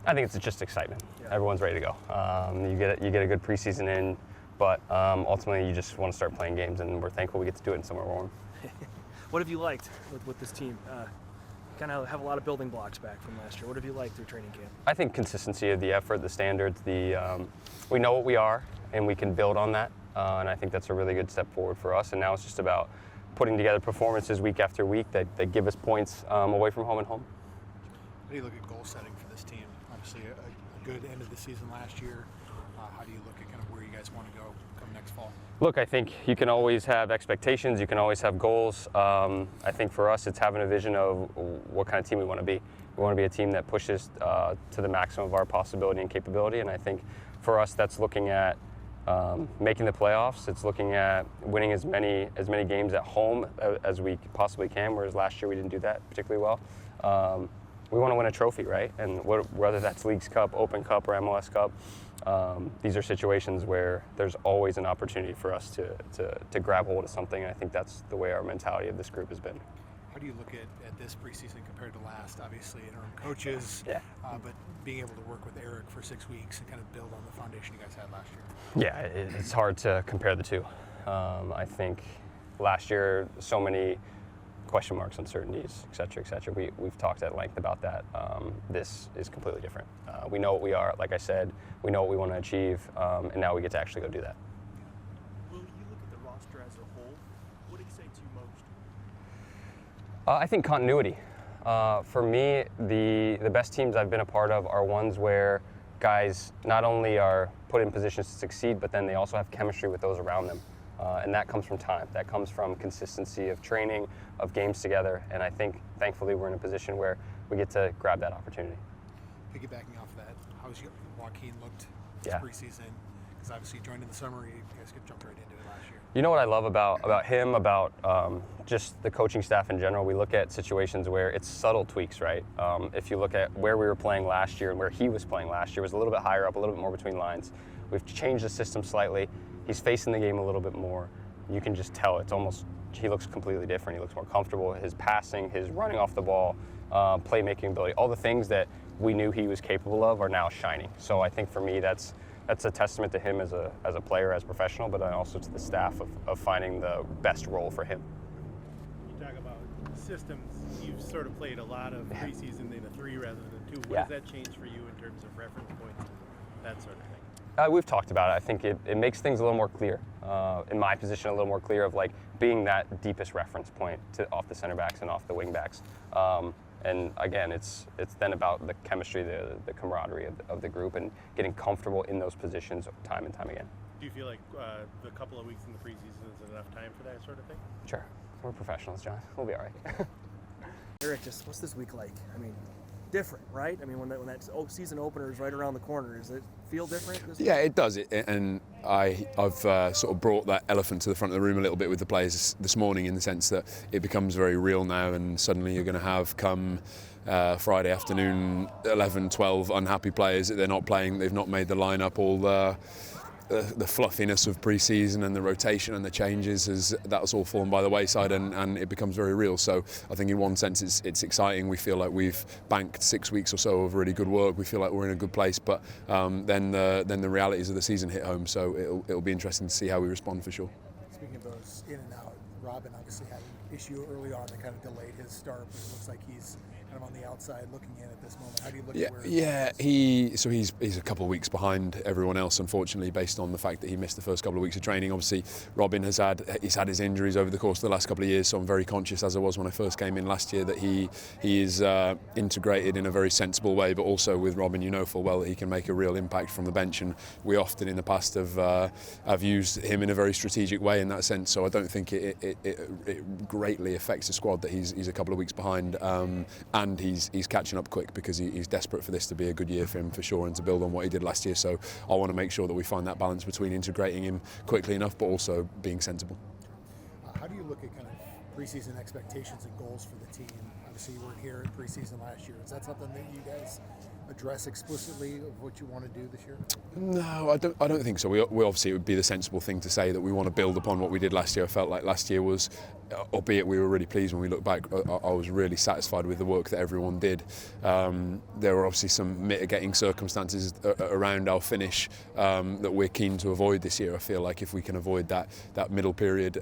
I think it's just excitement. Yeah. Everyone's ready to go. You get a good preseason in, but ultimately you just want to start playing games, and we're thankful we get to do it in somewhere warm. What have you liked with this team? Kind of have a lot of building blocks back from last year. What have you liked through training camp? I think consistency of the effort, the standards, we know what we are, and we can build on that. And I think that's a really good step forward for us. And now it's just about putting together performances week after week that give us points away from home and home. How do you look at goal setting for this team? Obviously, a good end of the season last year. How do you look at kind of where you guys want to go come next fall? Look, I think you can always have expectations. You can always have goals. I think for us, it's having a vision of what kind of team we want to be. We want to be a team that pushes to the maximum of our possibility and capability. And I think for us, that's looking at making the playoffs. It's looking at winning as many games at home as we possibly can. Whereas last year we didn't do that particularly well. We want to win a trophy, right? And whether that's Leagues Cup, Open Cup, or MLS Cup, these are situations where there's always an opportunity for us to grab hold of something. And I think that's the way our mentality of this group has been. How do you look at this preseason compared to last? Obviously, interim coaches, Yeah. But being able to work with Eric for 6 weeks and kind of build on the foundation you guys had last year. Yeah, it's hard to compare the two. I think last year, so many question marks, uncertainties, et cetera, et cetera. We've talked at length about that. This is completely different. We know what we are, like I said, we know what we want to achieve, and now we get to actually go do that. Will you look at the roster as a whole? What excites you most? I think continuity. For me, the best teams I've been a part of are ones where guys not only are put in positions to succeed, but then they also have chemistry with those around them. And that comes from time. That comes from consistency of training, of games together. And I think, thankfully, we're in a position where we get to grab that opportunity. Piggybacking off that, how's Joaquin looked this Yeah. preseason? Because obviously you joined in the summer, you guys jumped right into it last year. You know what I love about him, about just the coaching staff in general? We look at situations where it's subtle tweaks, right? If you look at where we were playing last year and where he was playing last year, was a little bit higher up, a little bit more between lines. We've changed the system slightly. He's facing the game a little bit more. You can just tell it's almost, he looks completely different. He looks more comfortable. His passing, his running off the ball, playmaking ability, all the things that we knew he was capable of are now shining. So I think for me, that's a testament to him as a player, as a professional, but also to the staff of finding the best role for him. You talk about systems. You've sort of played a lot of preseason in a 3 rather than 2. What Yeah. does that change for you in terms of reference points and that sort of thing? We've talked about it. I think it makes things a little more clear. In my position, a little more clear of like being that deepest reference point off the center backs and off the wing backs. And again, it's then about the chemistry, the camaraderie of the group and getting comfortable in those positions time and time again. Do you feel like the couple of weeks in the preseason is enough time for that sort of thing? Sure. We're professionals, John. We'll be all right. Eric, just what's this week like? I mean, different, right? I mean, when that season opener is right around the corner, does it feel different? Yeah, it does. And I've sort of brought that elephant to the front of the room a little bit with the players this morning, in the sense that it becomes very real now, and suddenly you're going to have come Friday afternoon 11, 12 unhappy players that they're not playing. They've not made the lineup. All the fluffiness of pre-season and the rotation and the changes, that's all fallen by the wayside, and it becomes very real. So I think in one sense it's exciting. We feel like we've banked 6 weeks or so of really good work. We feel like we're in a good place, but then the realities of the season hit home. So it'll be interesting to see how we respond for sure. Speaking of those in and out, Robin obviously had an issue early on that kind of delayed his start, but it looks like he's kind of on the outside looking in at this moment. How do you look at where he's a couple of weeks behind everyone else, unfortunately, based on the fact that he missed the first couple of weeks of training. Obviously, Robin has had his injuries over the course of the last couple of years, so I'm very conscious, as I was when I first came in last year, that he is integrated in a very sensible way. But also with Robin, you know full well that he can make a real impact from the bench, and we often in the past have used him in a very strategic way in that sense. So I don't think it greatly affects the squad that he's a couple of weeks behind. And he's catching up quick, because he's desperate for this to be a good year for him for sure, and to build on what he did last year. So I want to make sure that we find that balance between integrating him quickly enough but also being sensible. How do you look at kind of preseason expectations and goals for the team? Obviously you weren't here at preseason last year. Is that something that you guys address explicitly of what you want to do this year? No, I don't think so. We obviously, it would be the sensible thing to say that we want to build upon what we did last year. I felt like last year was, albeit we were really pleased when we look back, I was really satisfied with the work that everyone did. There were obviously some mitigating circumstances around our finish that we're keen to avoid this year. I feel like if we can avoid that middle period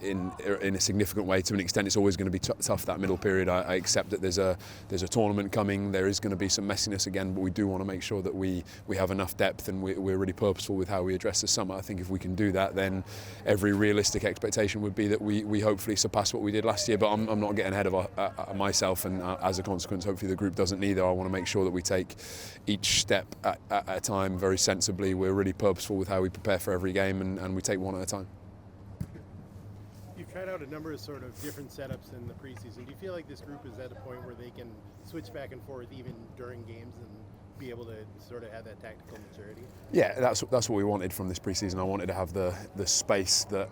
in a significant way, to an extent, it's always going to be tough, that middle period. I accept that there's a tournament coming. There is going to be some messiness again, but we do want to make sure that we have enough depth and we're really purposeful with how we address the summer. I think if we can do that, then every realistic expectation would be that we hopefully surpass what we did last year. But I'm not getting ahead of myself, and as a consequence, hopefully the group doesn't either. I want to make sure that we take each step at a time very sensibly. We're really purposeful with how we prepare for every game, and we take one at a time. You've tried out a number of sort of different setups in the preseason. Do you feel like this group is at a point where they can switch back and forth even during games and be able to sort of have that tactical maturity? Yeah, that's what we wanted from this preseason. I wanted to have the space that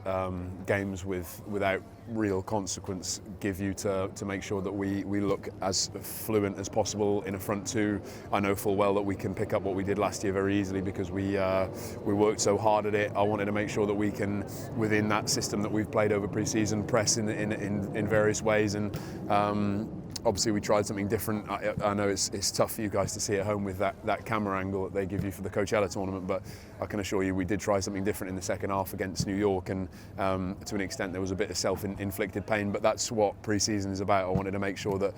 games without real consequence give you to make sure that we look as fluent as possible in a front two. I know full well that we can pick up what we did last year very easily because we worked so hard at it. I wanted to make sure that we can, within that system that we've played over preseason, press in various ways, and obviously we tried something different. I know it's tough for you guys to see at home with that camera angle that they give you for the Coachella tournament, but I can assure you we did try something different in the second half against New York, and to an extent there was a bit of self-inflicted pain, but that's what pre-season is about. I wanted to make sure that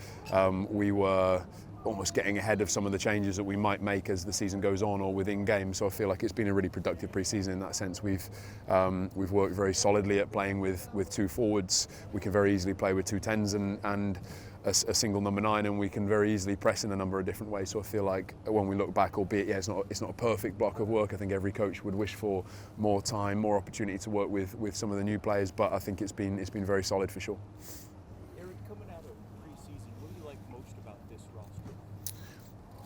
we were almost getting ahead of some of the changes that we might make as the season goes on or within games. So I feel like it's been a really productive pre-season in that sense. We've worked very solidly at playing with two forwards. We can very easily play with two 10s and a single number 9, and we can very easily press in a number of different ways. So I feel like when we look back, albeit it's not a perfect block of work, I think every coach would wish for more time, more opportunity to work with some of the new players, but I think it's been very solid for sure. Eric, coming out of pre-season, what do you like most about this roster?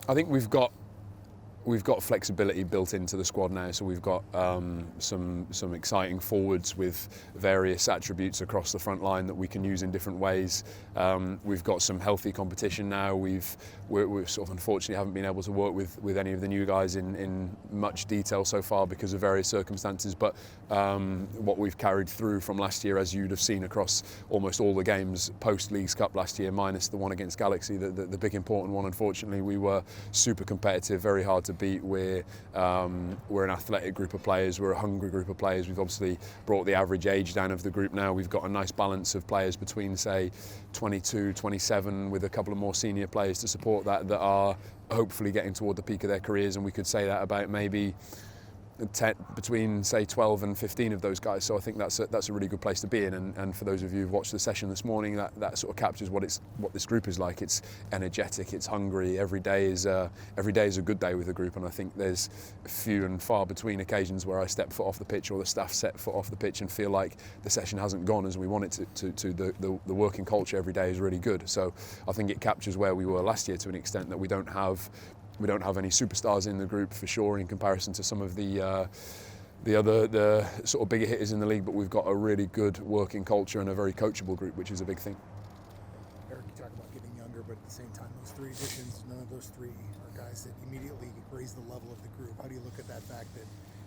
I think we've got flexibility built into the squad now, so we've got some exciting forwards with various attributes across the front line that we can use in different ways. We've got some healthy competition now. We've sort of unfortunately haven't been able to work with any of the new guys in much detail so far because of various circumstances, but what we've carried through from last year, as you'd have seen across almost all the games post Leagues Cup last year, minus the one against Galaxy, the big important one, unfortunately, we were super competitive, very hard to beat. We're an athletic group of players, we're a hungry group of players. We've obviously brought the average age down of the group now. We've got a nice balance of players between, say, 22, 27, with a couple of more senior players to support that are hopefully getting toward the peak of their careers, and we could say that about maybe between, say, 12 and 15 of those guys. So I think that's a really good place to be in, and for those of you who've watched the session this morning, that sort of captures what this group is like. It's energetic, it's hungry. Every day is a good day with the group, and I think there's few and far between occasions where I step foot off the pitch or the staff set foot off the pitch and feel like the session hasn't gone as we want it to. The working culture every day is really good. So I think it captures where we were last year to an extent, that we don't have any superstars in the group for sure in comparison to some of the sort of bigger hitters in the league, but we've got a really good working culture and a very coachable group, which is a big thing. Eric, you talk about getting younger, but at the same time, those 3 additions, none of those 3 are guys that immediately raise the level of the group. How do you look at that fact that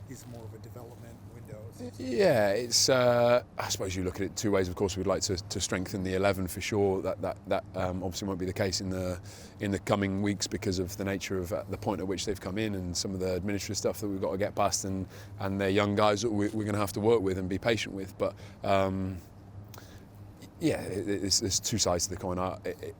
he's more of a development window? Yeah, it's. I suppose you look at it 2 ways. Of course, we'd like to strengthen the 11 for sure. That obviously won't be the case in the coming weeks because of the nature of the point at which they've come in and some of the administrative stuff that we've got to get past, and they're young guys that we're going to have to work with and be patient with. But yeah, there's 2 sides to the coin.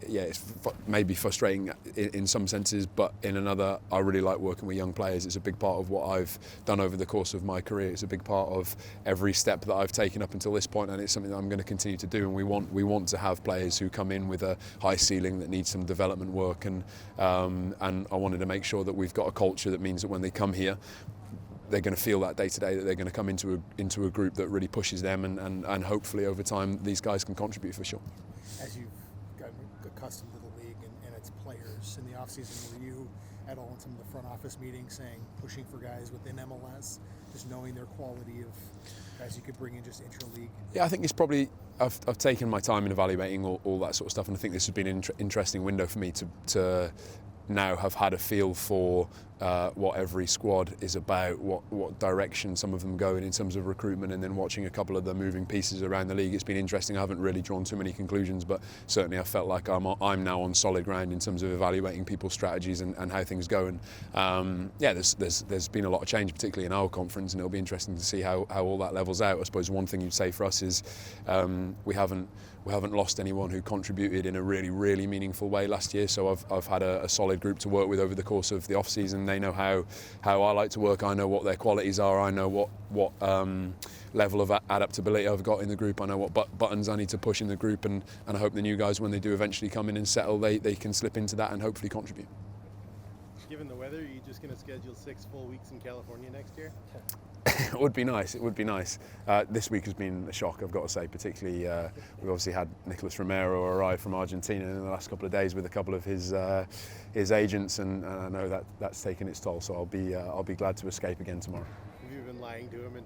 It's maybe frustrating in some senses, but in another, I really like working with young players. It's a big part of what I've done over the course of my career. It's a big part of every step that I've taken up until this point, and it's something that I'm going to continue to do. And we want to have players who come in with a high ceiling that needs some development work, and I wanted to make sure that we've got a culture that means that when they come here, they're going to feel that day to day, that they're going to come into a group that really pushes them, and hopefully over time these guys can contribute for sure. As you've gotten accustomed to the league and its players in the offseason, were you at all in some of the front office meetings pushing for guys within MLS, just knowing their quality of guys you could bring in just intra-league? Yeah, I think it's probably I've taken my time in evaluating all that sort of stuff, and I think this has been an interesting window for me to now have had a feel for what every squad is about, what direction some of them go in terms of recruitment, and then watching a couple of the moving pieces around the league. It's been interesting. I haven't really drawn too many conclusions, but certainly I felt like I'm now on solid ground in terms of evaluating people's strategies and how things go. And there's been a lot of change, particularly in our conference, and it'll be interesting to see how all that levels out. I suppose one thing you'd say for us is we haven't lost anyone who contributed in a really meaningful way last year. So I've had a solid group to work with over the course of the off season. They know how I like to work. I know what their qualities are. I know what level of adaptability I've got in the group. I know what buttons I need to push in the group, and I hope the new guys, when they do eventually come in and settle, they can slip into that and hopefully contribute. Given the weather, are you just going to schedule 6 full weeks in California next year? It would be nice. It would be nice. This week has been a shock, I've got to say. Particularly, we've obviously had Nicolas Romero arrive from Argentina in the last couple of days with a couple of his agents, and I know that's taken its toll. So I'll be glad to escape again tomorrow. Have you been lying to him and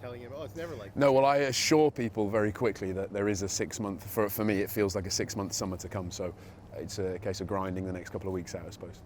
telling him, oh, it's never like No, well, I assure people very quickly that there is a 6 month. For me, it feels like a 6 month summer to come. So it's a case of grinding the next couple of weeks out, I suppose.